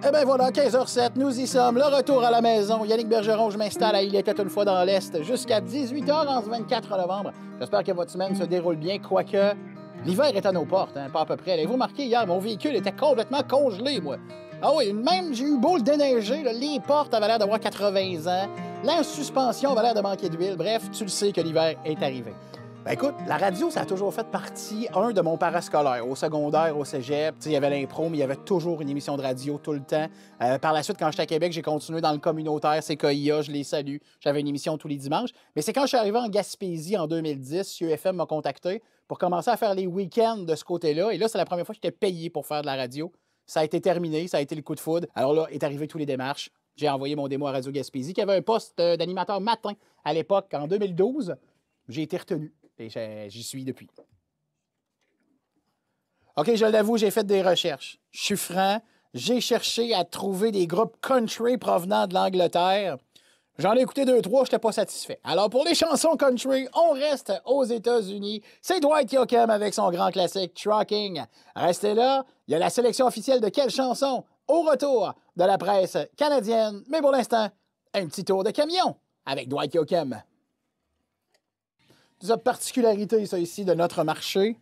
Eh bien voilà, 15h07, nous y sommes, le retour à la maison. Yannick Bergeron, je m'installe à Il était une fois dans l'Est jusqu'à 18h en ce 24 novembre. J'espère que votre semaine se déroule bien, quoique l'hiver est à nos portes, hein, pas à peu près. Avez-vous remarqué hier, mon véhicule était complètement congelé, moi. Ah oui, même j'ai eu beau le déneiger, là, les portes avaient l'air d'avoir 80 ans, la suspension avait l'air de manquer d'huile. Bref, tu le sais que l'hiver est arrivé. Ben écoute, la radio, ça a toujours fait partie, de mon parascolaire. Au secondaire, au cégep, il y avait l'impro, mais il y avait toujours une émission de radio tout le temps. Par la suite, quand j'étais à Québec, j'ai continué dans le communautaire CKIA, je les salue. J'avais une émission tous les dimanches. Mais c'est quand je suis arrivé en Gaspésie en 2010, UFM m'a contacté pour commencer à faire les week-ends de ce côté-là. Et là, c'est la première fois que j'étais payé pour faire de la radio. Ça a été terminé, ça a été le coup de foudre. Alors là, est arrivé tous les démarches. J'ai envoyé mon démo à Radio Gaspésie, qui avait un poste d'animateur matin à l'époque, en 2012. J'ai été retenu. Et j'y suis depuis. OK, je l'avoue, j'ai fait des recherches. Je suis franc. J'ai cherché à trouver des groupes country provenant de l'Angleterre. J'en ai écouté 2-3, je n'étais pas satisfait. Alors, pour les chansons country, on reste aux États-Unis. C'est Dwight Yoakam avec son grand classique Trucking. Restez là, il y a la sélection officielle de quelle chanson au retour de la presse canadienne. Mais pour l'instant, un petit tour de camion avec Dwight Yoakam. C'est une particularité, ça, ici, de notre marché.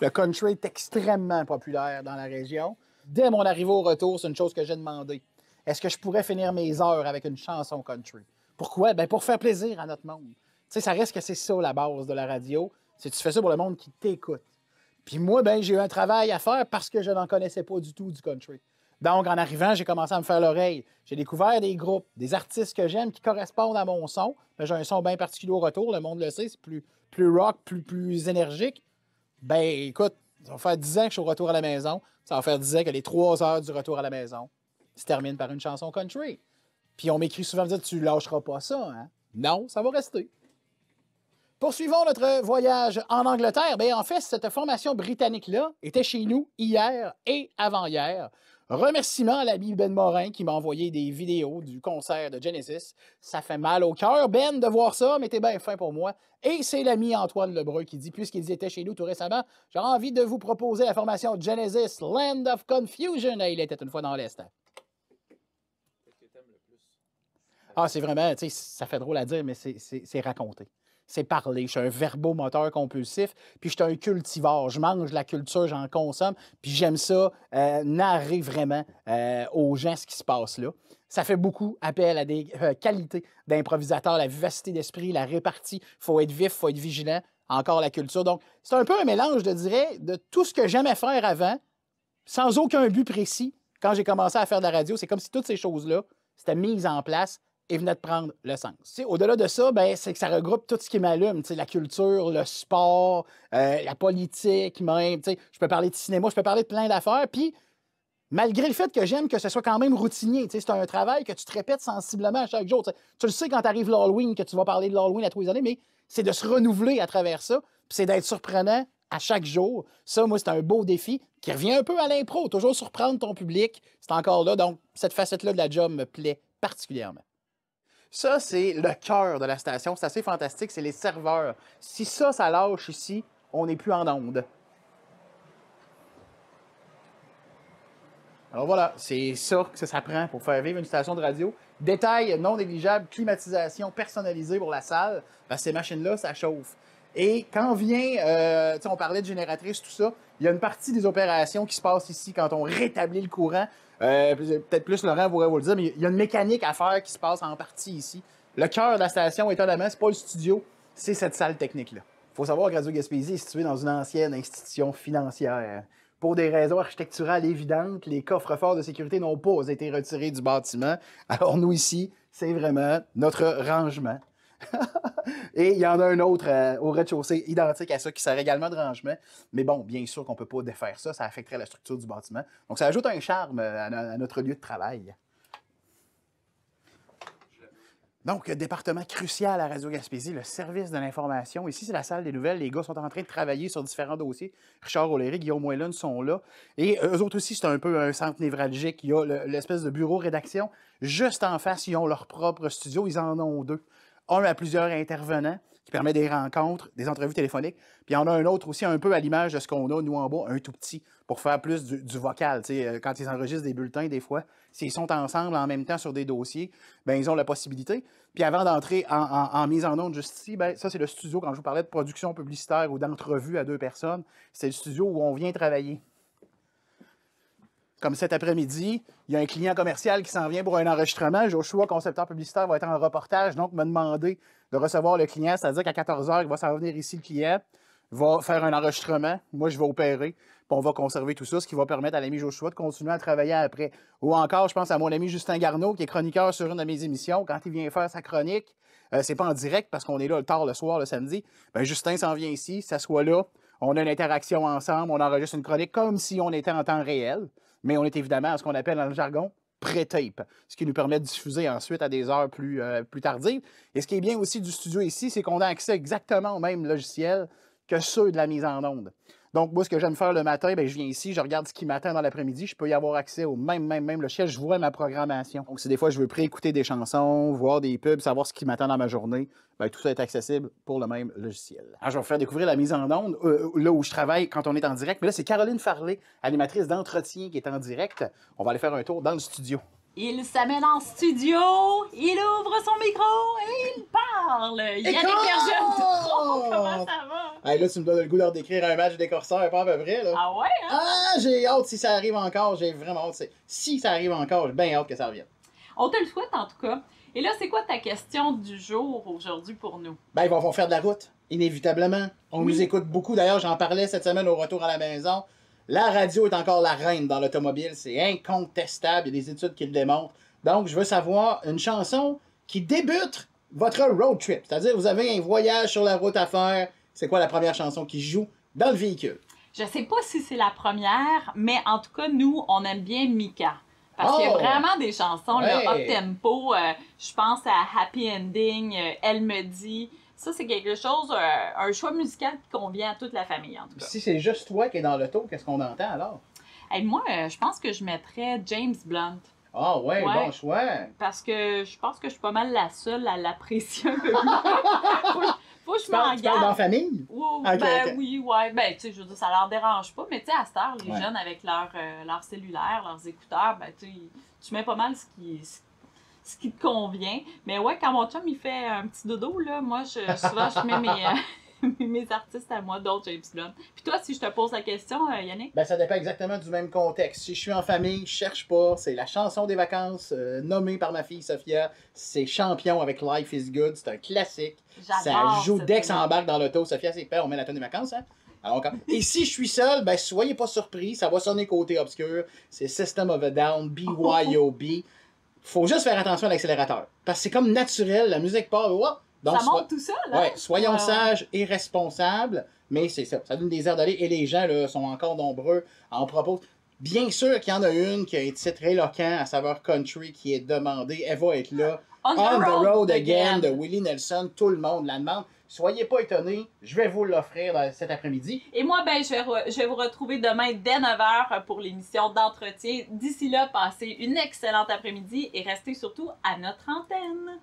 Le country est extrêmement populaire dans la région. Dès mon arrivée au retour, c'est une chose que j'ai demandé. Est-ce que je pourrais finir mes heures avec une chanson country? Pourquoi? Bien, pour faire plaisir à notre monde. Tu sais, ça reste que c'est ça, la base de la radio. C'est que tu fais ça pour le monde qui t'écoute. Puis moi, ben, j'ai eu un travail à faire parce que je n'en connaissais pas du tout du country. Donc, en arrivant, j'ai commencé à me faire l'oreille. J'ai découvert des groupes, des artistes que j'aime qui correspondent à mon son. Ben, j'ai un son bien particulier au retour, le monde le sait, c'est plus rock, plus énergique. Ben, écoute, ça va faire 10 ans que je suis au retour à la maison. Ça va faire 10 ans que les 3 heures du retour à la maison se terminent par une chanson country. Puis on m'écrit souvent, me dire, tu lâcheras pas ça, hein? Non, ça va rester. Poursuivons notre voyage en Angleterre. Bien, en fait, cette formation britannique-là était chez nous hier et avant-hier. Remerciement à l'ami Ben Morin qui m'a envoyé des vidéos du concert de Genesis. Ça fait mal au cœur, Ben, de voir ça, mais t'es bien fin pour moi. Et c'est l'ami Antoine Lebreu qui dit, puisqu'ils étaient chez nous tout récemment, j'ai envie de vous proposer la formation Genesis, Land of Confusion. Et il était une fois dans l'Est. Ah, c'est vraiment, tu sais, ça fait drôle à dire, mais c'est raconté. C'est parler. Je suis un verbomoteur compulsif, puis je suis un cultivar. Je mange la culture, j'en consomme, puis j'aime ça, narrer vraiment aux gens ce qui se passe là. Ça fait beaucoup appel à des qualités d'improvisateur, la vivacité d'esprit, la répartie. Il faut être vif, il faut être vigilant. Encore la culture. Donc, c'est un peu un mélange, je dirais, de tout ce que j'aimais faire avant, sans aucun but précis. Quand j'ai commencé à faire de la radio, c'est comme si toutes ces choses-là s'étaient mises en place et venait de prendre le sens. Au-delà de ça, ben, c'est que ça regroupe tout ce qui m'allume, la culture, le sport, la politique même. Je peux parler de cinéma, je peux parler de plein d'affaires. Puis, malgré le fait que j'aime que ce soit quand même routinier, c'est un travail que tu te répètes sensiblement à chaque jour. Tu le sais quand tu arrives l'Halloween, que tu vas parler de l'Halloween à tous les années, mais c'est de se renouveler à travers ça, puis c'est d'être surprenant à chaque jour. Ça, moi, c'est un beau défi qui revient un peu à l'impro, toujours surprendre ton public. C'est encore là, donc cette facette-là de la job me plaît particulièrement. Ça, c'est le cœur de la station. C'est assez fantastique. C'est les serveurs. Si ça lâche ici, on n'est plus en onde. Alors voilà, c'est ça que ça prend pour faire vivre une station de radio. Détail non négligeable, climatisation personnalisée pour la salle. Ben, ces machines-là, ça chauffe. Et quand vient, on parlait de génératrice, tout ça, il y a une partie des opérations qui se passe ici quand on rétablit le courant. Peut-être plus Laurent pourrait vous le dire, mais il y a une mécanique à faire qui se passe en partie ici. Le cœur de la station, étonnamment, c'est pas le studio, c'est cette salle technique-là. Il faut savoir que Radio Gaspésie est située dans une ancienne institution financière. Pour des raisons architecturales évidentes, les coffres-forts de sécurité n'ont pas été retirés du bâtiment. Alors nous ici, c'est vraiment notre rangement. Et il y en a un autre au rez-de-chaussée identique à ça qui sert également de rangement. Mais bon, bien sûr qu'on ne peut pas défaire ça, ça affecterait la structure du bâtiment. Donc ça ajoute un charme à notre lieu de travail. Donc, département crucial à Radio Gaspésie, le service de l'information. Ici, c'est la salle des nouvelles. Les gars sont en train de travailler sur différents dossiers. Richard O'Leary, Guillaume Whelan sont là. Et eux autres aussi, c'est un peu un centre névralgique. Il y a l'espèce de bureau rédaction. Juste en face, ils ont leur propre studio. Ils en ont 2. Un à plusieurs intervenants qui permet des rencontres, des entrevues téléphoniques. Puis il y en a un autre aussi, un peu à l'image de ce qu'on a, nous, en bas, un tout petit, pour faire plus du vocal. Tu sais, quand ils enregistrent des bulletins, des fois, s'ils sont ensemble en même temps sur des dossiers, bien, ils ont la possibilité. Puis avant d'entrer en mise en onde juste ici, bien, ça, c'est le studio, quand je vous parlais de production publicitaire ou d'entrevue à 2 personnes, c'est le studio où on vient travailler. Comme cet après-midi, il y a un client commercial qui s'en vient pour un enregistrement. Joshua, concepteur publicitaire, va être en reportage, donc m'a demandé de recevoir le client, c'est-à-dire qu'à 14 h, il va s'en venir ici, le client, va faire un enregistrement. Moi, je vais opérer, puis on va conserver tout ça, ce qui va permettre à l'ami Joshua de continuer à travailler après. Ou encore, je pense à mon ami Justin Garneau, qui est chroniqueur sur une de mes émissions. Quand il vient faire sa chronique, c'est pas en direct parce qu'on est là tard le soir, le samedi. Bien, Justin s'en vient ici, s'assoit là, on a une interaction ensemble, on enregistre une chronique comme si on était en temps réel. Mais on est évidemment à ce qu'on appelle dans le jargon pré-tape, ce qui nous permet de diffuser ensuite à des heures plus tardives. Et ce qui est bien aussi du studio ici, c'est qu'on a accès exactement au même logiciel que ceux de la mise en onde. Donc, moi, ce que j'aime faire le matin, bien, je viens ici, je regarde ce qui m'attend dans l'après-midi, je peux y avoir accès au même logiciel, je vois ma programmation. Donc, si des fois je veux préécouter des chansons, voir des pubs, savoir ce qui m'attend dans ma journée, bien, tout ça est accessible pour le même logiciel. Alors, je vais vous faire découvrir la mise en onde, là où je travaille quand on est en direct. Mais là, c'est Caroline Farley, animatrice d'entretien, qui est en direct. On va aller faire un tour dans le studio. Il s'amène en studio, il ouvre son micro et il parle. Yannick Bergeron, comment ça va? Hey, là, tu me donnes le goût de décrire un match des Corsaires, pas à peu près. Là. Ah ouais? Hein? Ah, j'ai hâte si ça arrive encore. J'ai vraiment hâte. Si ça arrive encore, j'ai bien hâte que ça revienne. On te le souhaite en tout cas. Et là, c'est quoi ta question du jour aujourd'hui pour nous? Ben, ils vont faire de la route, inévitablement. On nous écoute beaucoup. D'ailleurs, j'en parlais cette semaine au retour à la maison. La radio est encore la reine dans l'automobile. C'est incontestable. Il y a des études qui le démontrent. Donc, je veux savoir une chanson qui débute votre road trip. C'est-à-dire, vous avez un voyage sur la route à faire. C'est quoi la première chanson qui joue dans le véhicule? Je sais pas si c'est la première, mais en tout cas, nous, on aime bien Mika. Parce qu'il y a vraiment des chansons, là, up-tempo. Je pense à Happy Ending, Elle me dit. Ça, c'est quelque chose, un choix musical qui convient à toute la famille, en tout cas. Si c'est juste toi qui es dans l'auto, qu'est-ce qu'on entend alors? Hey, moi, je pense que je mettrais James Blunt. Ah ouais, bon choix. Parce que je pense que je suis pas mal la seule à l'apprécier un peu plus. faut que je m'en garde. Tu parles dans la famille? Okay. Oui, ouais. Ben, tu sais, je veux dire, ça leur dérange pas. Mais tu sais, à cette heure, les jeunes, avec leur cellulaire, leurs écouteurs, ben, tu mets pas mal ce qui te convient. Mais ouais, quand mon chum, il fait un petit dodo, là, moi, souvent, je mets mes artistes à moi, d'autres James Blunt. Puis toi, si je te pose la question, Yannick? Ben, ça dépend exactement du même contexte. Si je suis en famille, je cherche pas. C'est la chanson des vacances, nommée par ma fille Sophia. C'est Champion avec Life is Good. C'est un classique. Ça joue dès que ça embarque dans l'auto. Sophia, c'est père, on met la tonne des vacances, hein? Alors, et si je suis seul, ben, soyez pas surpris. Ça va sonner côté obscur. C'est System of a Down, BYOB. Faut juste faire attention à l'accélérateur. Parce que c'est comme naturel, la musique part. Oh! Donc, ça monte tout seul, hein? Ouais, soyons sages et responsables, mais c'est ça. Ça donne des airs d'aller et les gens là, sont encore nombreux à en proposer. Bien sûr qu'il y en a une qui a un titre éloquent à saveur country qui est demandée. Elle va être là. On the road again de Willie Nelson. Tout le monde la demande. Soyez pas étonnés, je vais vous l'offrir cet après-midi. Et moi, ben, je vais vous retrouver demain dès 9h pour l'émission d'entretien. D'ici là, passez une excellente après-midi et restez surtout à notre antenne.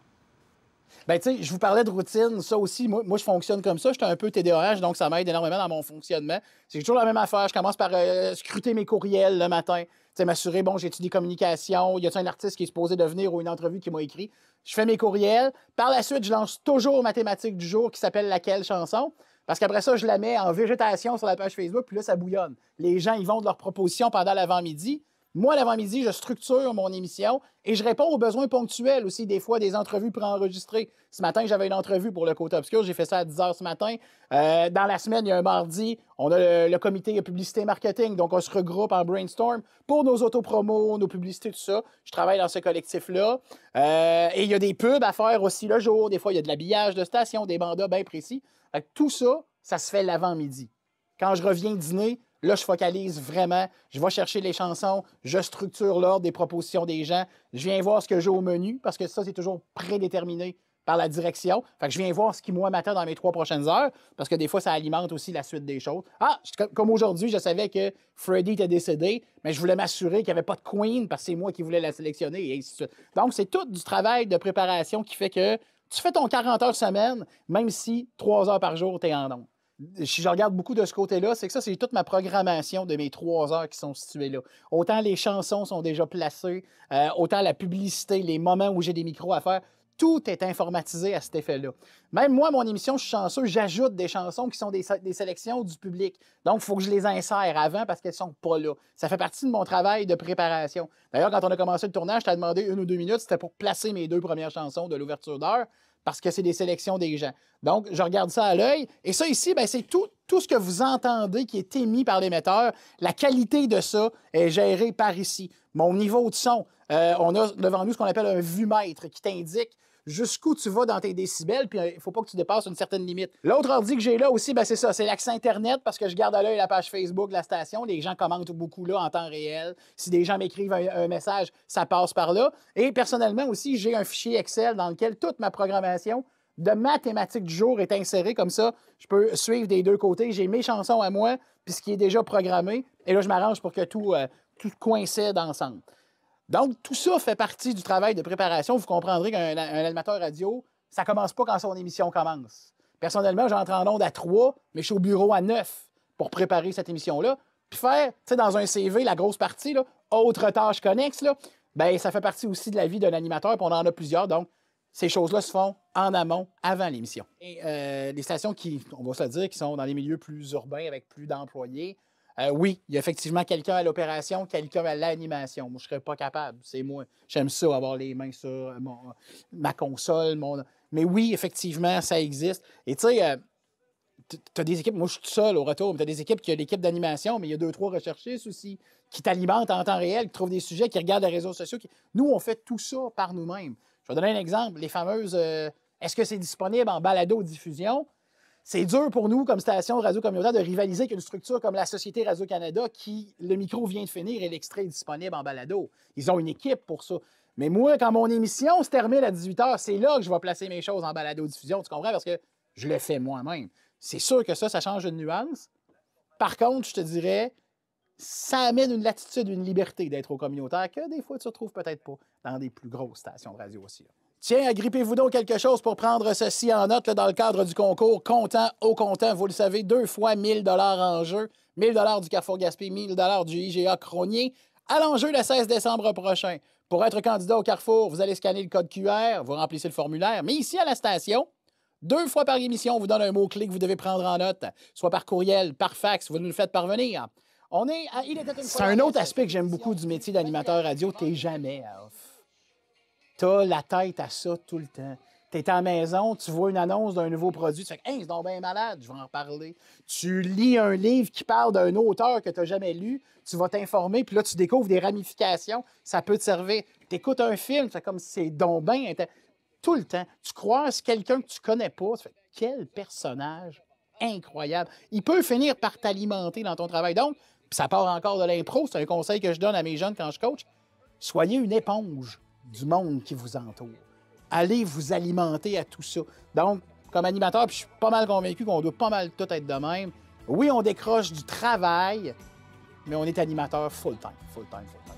Ben, tu sais, je vous parlais de routine, ça aussi, moi je fonctionne comme ça. Je suis un peu TDAH, donc ça m'aide énormément dans mon fonctionnement. C'est toujours la même affaire. Je commence par scruter mes courriels le matin, tu sais, m'assurer, bon, j'ai-tu des communications, y a-t-il un artiste qui est supposé de venir ou une entrevue qui m'a écrit. Je fais mes courriels. Par la suite, je lance toujours ma thématique du jour qui s'appelle Laquelle chanson? Parce qu'après ça, je la mets en végétation sur la page Facebook, puis là, ça bouillonne. Les gens, ils vont de leurs propositions pendant l'avant-midi. Moi, l'avant-midi, je structure mon émission et je réponds aux besoins ponctuels aussi, des fois, des entrevues préenregistrées. Ce matin, j'avais une entrevue pour le Côté Obscur. J'ai fait ça à 10 h ce matin. Dans la semaine, il y a un mardi, on a le comité publicité marketing. Donc, on se regroupe en brainstorm pour nos autopromos, nos publicités, tout ça. Je travaille dans ce collectif-là. Et il y a des pubs à faire aussi le jour. Des fois, il y a de l'habillage de station, des mandats bien précis. Tout ça, ça se fait l'avant-midi. Quand je reviens dîner, là, je focalise vraiment. Je vais chercher les chansons, je structure l'ordre des propositions des gens. Je viens voir ce que j'ai au menu, parce que ça, c'est toujours prédéterminé par la direction. Fait que je viens voir ce qui, moi, m'attend dans mes 3 prochaines heures, parce que des fois, ça alimente aussi la suite des choses. Ah, comme aujourd'hui, je savais que Freddie était décédé, mais je voulais m'assurer qu'il n'y avait pas de Queen, parce que c'est moi qui voulais la sélectionner, et ainsi de suite. Donc, c'est tout du travail de préparation qui fait que Tu fais ton 40 heures semaine, même si 3 heures par jour, tu es en ondes. Si je regarde beaucoup de ce côté-là, c'est que ça, c'est toute ma programmation de mes 3 heures qui sont situées là. Autant les chansons sont déjà placées, autant la publicité, les moments où j'ai des micros à faire, tout est informatisé à cet effet-là. Même moi, mon émission, je suis chanceux, j'ajoute des chansons qui sont des sélections du public. Donc, il faut que je les insère avant parce qu'elles ne sont pas là. Ça fait partie de mon travail de préparation. D'ailleurs, quand on a commencé le tournage, je t'ai demandé 1 ou 2 minutes, c'était pour placer mes 2 premières chansons de l'ouverture d'heure parce que c'est des sélections des gens. Donc, je regarde ça à l'œil. Et ça ici, bien, c'est tout ce que vous entendez qui est émis par l'émetteur. La qualité de ça est gérée par ici. Mon niveau de son, on a devant nous ce qu'on appelle un vumètre qui t'indique jusqu'où tu vas dans tes décibels, puis il ne faut pas que tu dépasses une certaine limite. L'autre ordi que j'ai là aussi, ben c'est ça, c'est l'accès Internet, parce que je garde à l'œil la page Facebook de la station. Les gens commentent beaucoup là en temps réel. Si des gens m'écrivent un message, ça passe par là. Et personnellement aussi, j'ai un fichier Excel dans lequel toute ma programmation de mathématiques du jour est insérée comme ça. Je peux suivre des deux côtés. J'ai mes chansons à moi, puis ce qui est déjà programmé. Et là, je m'arrange pour que tout coïncide ensemble. Donc, tout ça fait partie du travail de préparation. Vous comprendrez qu'un animateur radio, ça ne commence pas quand son émission commence. Personnellement, j'entre en onde à 3, mais je suis au bureau à 9 pour préparer cette émission-là. Puis faire, tu sais, dans un CV, la grosse partie, là, autres tâches connexes, là, ben, ça fait partie aussi de la vie d'un animateur, puis on en a plusieurs. Donc, ces choses-là se font en amont, avant l'émission. Et les stations qui, on va se le dire, qui sont dans les milieux plus urbains avec plus d'employés, oui, il y a effectivement quelqu'un à l'opération, quelqu'un à l'animation. Moi, je ne serais pas capable. C'est moi. J'aime ça, avoir les mains sur ma console. Mais oui, effectivement, ça existe. Et tu sais, tu as des équipes, moi je suis tout seul au retour, mais tu as des équipes qui ont l'équipe d'animation, mais il y a 2-3 recherchistes aussi qui t'alimentent en temps réel, qui trouvent des sujets, qui regardent les réseaux sociaux. Nous, on fait tout ça par nous-mêmes. Je vais donner un exemple. Les fameuses est-ce que c'est disponible en balado-diffusion? C'est dur pour nous, comme station radio communautaire, de rivaliser avec une structure comme la Société Radio-Canada qui, le micro vient de finir et l'extrait est disponible en balado. Ils ont une équipe pour ça. Mais moi, quand mon émission se termine à 18h, c'est là que je vais placer mes choses en balado-diffusion. Tu comprends? Parce que je le fais moi-même. C'est sûr que ça change une nuance. Par contre, je te dirais, ça amène une latitude, une liberté d'être au communautaire que des fois, tu ne retrouves peut-être pas dans des plus grosses stations de radio aussi. Là. Tiens, agrippez-vous donc quelque chose pour prendre ceci en note là, dans le cadre du concours Comptant au comptant. Vous le savez, 2 fois 1 000 $ en jeu. 1 000 $ du Carrefour Gaspé, 1 000 $ du IGA Cronier. À l'enjeu le 16 décembre prochain. Pour être candidat au Carrefour, vous allez scanner le code QR, vous remplissez le formulaire. Mais ici, à la station, 2 fois par émission, on vous donne un mot-clé que vous devez prendre en note, soit par courriel, par fax, vous nous le faites parvenir. C'est un autre aspect que j'aime beaucoup du métier d'animateur radio. T'es jamais off. T'as la tête à ça tout le temps. T'es à la maison, tu vois une annonce d'un nouveau produit, tu fais « Hey, c'est donc bien malade, je vais en parler. » Tu lis un livre qui parle d'un auteur que tu n'as jamais lu, tu vas t'informer, puis là, tu découvres des ramifications, ça peut te servir. T'écoutes un film, c'est comme c'est donc bien... Tout le temps, tu croises quelqu'un que tu connais pas, tu fais « Quel personnage incroyable! » Il peut finir par t'alimenter dans ton travail. Donc, ça part encore de l'impro, c'est un conseil que je donne à mes jeunes quand je coach. Soyez une éponge du monde qui vous entoure. Allez vous alimenter à tout ça. Donc, comme animateur, puis je suis pas mal convaincu qu'on doit pas mal tout être de même. Oui, on décroche du travail, mais on est animateur full-time, full-time, full-time.